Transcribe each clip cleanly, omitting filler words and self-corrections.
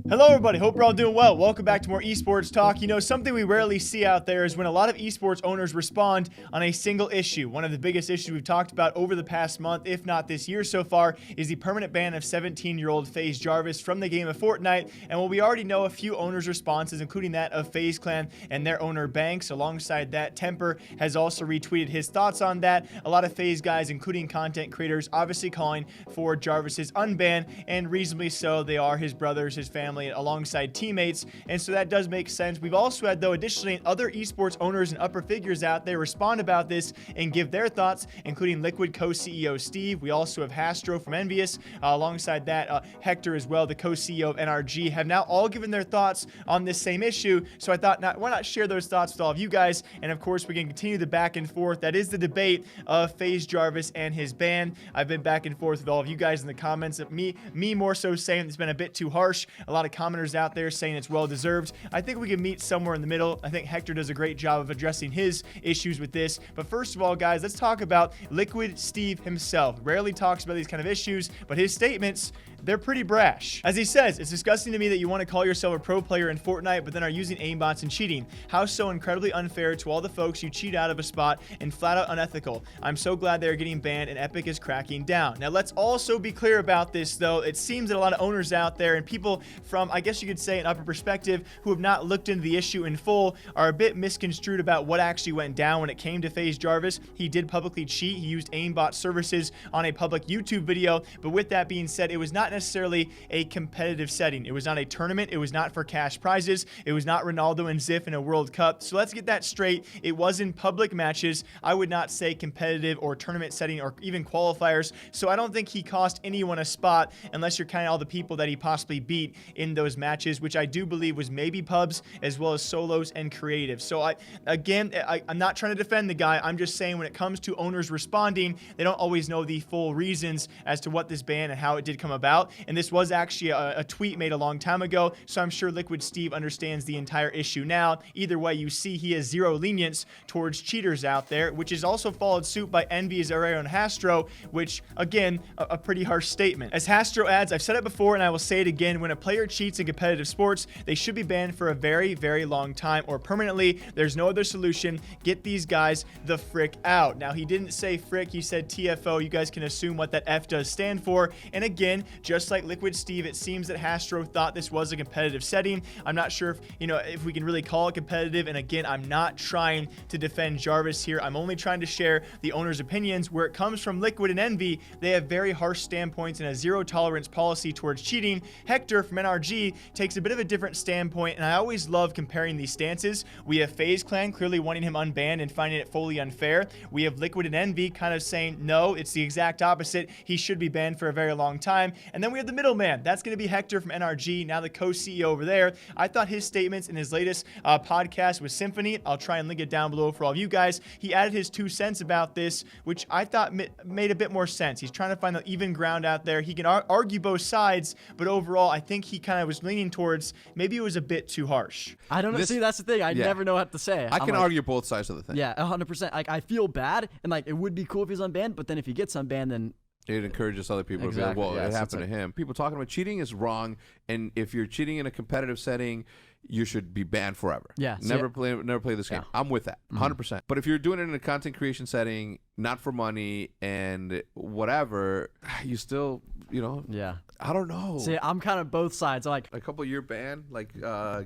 Hello everybody, hope you're all doing well. Welcome back to more esports talk. You know, something we rarely see out there is when a lot of esports owners respond on a single issue. One of the biggest issues we've talked about over the past month, if not this year so far, is the permanent ban of 17-year-old FaZe Jarvis from the game of Fortnite. And while we already know a few owners' responses, including that of FaZe Clan and their owner Banks, alongside that, Temper has also retweeted his thoughts on that. A lot of FaZe guys, including content creators, obviously calling for Jarvis's unban, and reasonably so. They are his brothers, his family, alongside teammates, and so that does make sense. We've also had, though, additionally, other esports owners and upper figures out there respond about this and give their thoughts, including Liquid co-CEO Steve. We also have Hastr0 from Envious, alongside that, Hecz as well, the co-CEO of NRG, have now all given their thoughts on this same issue. So I thought, why not share those thoughts with all of you guys? And of course, we can continue the back and forth. That is the debate of FaZe Jarvis and his ban. I've been back and forth with all of you guys in the comments. Me more so saying it's been a bit too harsh. A lot of commenters out there saying it's well deserved. I think we can meet somewhere in the middle. I think Hecz does a great job of addressing his issues with this. But first of all, guys, let's talk about Liquid Steve himself. Rarely talks about these kind of issues, but his statements, they're pretty brash. As he says, it's disgusting to me that you want to call yourself a pro player in Fortnite, but then are using aimbots and cheating. How so incredibly unfair to all the folks you cheat out of a spot and flat out unethical. I'm so glad they're getting banned and Epic is cracking down. Now, let's also be clear about this, though. It seems that a lot of owners out there and people from, I guess you could say, an upper perspective who have not looked into the issue in full are a bit misconstrued about what actually went down when it came to FaZe Jarvis. He did publicly cheat. He used aimbot services on a public YouTube video, but with that being said, it was not necessarily a competitive setting. It was not a tournament. It was not for cash prizes. It was not Ronaldo and Ziff in a World Cup. So let's get that straight. It was in public matches. I would not say competitive or tournament setting or even qualifiers. So I don't think he cost anyone a spot unless you're counting all the people that he possibly beat in those matches, which I do believe was maybe pubs as well as solos and creative. So I'm not trying to defend the guy. I'm just saying when it comes to owners responding, they don't always know the full reasons as to what this ban and how it did come about. And this was actually a tweet made a long time ago, so I'm sure Liquid Steve understands the entire issue now. Either way, you see he has zero lenience towards cheaters out there, which is also followed suit by Envy's own Hastr0, which, again, a pretty harsh statement. As Hastr0 adds, I've said it before and I will say it again, when a player cheats in competitive sports, they should be banned for a very, very long time or permanently. There's no other solution. Get these guys the frick out. Now, he didn't say frick, he said TFO. You guys can assume what that F does stand for. And again, just like Liquid Steve, it seems that Hastr0 thought this was a competitive setting. I'm not sure if we can really call it competitive. And again, I'm not trying to defend Jarvis here. I'm only trying to share the owner's opinions. Where it comes from Liquid and Envy, they have very harsh standpoints and a zero tolerance policy towards cheating. Hecz from NRG takes a bit of a different standpoint, and I always love comparing these stances. We have FaZe Clan clearly wanting him unbanned and finding it fully unfair. We have Liquid and Envy kind of saying, no, it's the exact opposite. He should be banned for a very long time. And then we have the middleman. That's going to be Hecz from NRG, now the co-CEO over there. I thought his statements in his latest podcast with Symphony, I'll try and link it down below for all of you guys. He added his 2 cents about this, which I thought made a bit more sense. He's trying to find the even ground out there. He can argue both sides, but overall, I think he kind of was leaning towards maybe it was a bit too harsh. I don't know. See, that's the thing. I never know what to say. I can argue both sides of the thing. Yeah, 100%. Like, I feel bad, and like it would be cool if he's unbanned, but then if he gets unbanned, then it encourages other people to be like, well, it happened to him. People talking about cheating is wrong, and if you're cheating in a competitive setting, you should be banned forever. Yeah. Never play this game. Yeah. I'm with that, 100%. But if you're doing it in a content creation setting, not for money and whatever, you still, yeah. I don't know. See, I'm kind of both sides. Like a couple year ban, like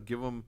give them.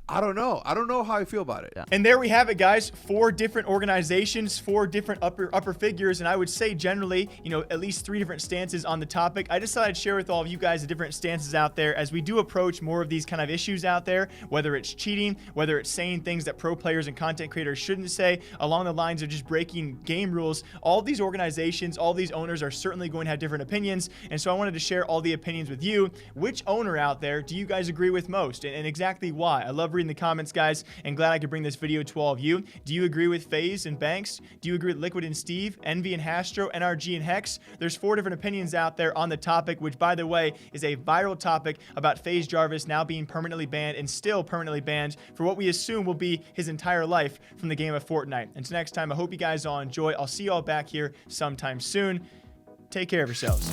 I don't know. I don't know how I feel about it. Yeah. And there we have it, guys. 4 different organizations, 4 different upper figures, and I would say generally, at least 3 different stances on the topic. I just thought I'd share with all of you guys the different stances out there as we do approach more of these kind of issues out there, whether it's cheating, whether it's saying things that pro players and content creators shouldn't say, along the lines of just breaking game rules. All these organizations, all these owners are certainly going to have different opinions, and so I wanted to share all the opinions with you. Which owner out there do you guys agree with most, and exactly why? I love reading the comments, guys, and glad I could bring this video to all of you. Do you agree with FaZe and Banks? Do you agree with Liquid and Steve, Envy and Hastr0, NRG and Hecz? There's 4 different opinions out there on the topic, which, by the way, is a viral topic about FaZe Jarvis now being permanently banned and still permanently banned for what we assume will be his entire life from the game of Fortnite. Until next time, I hope you guys all enjoy. I'll see you all back here sometime soon. Take care of yourselves.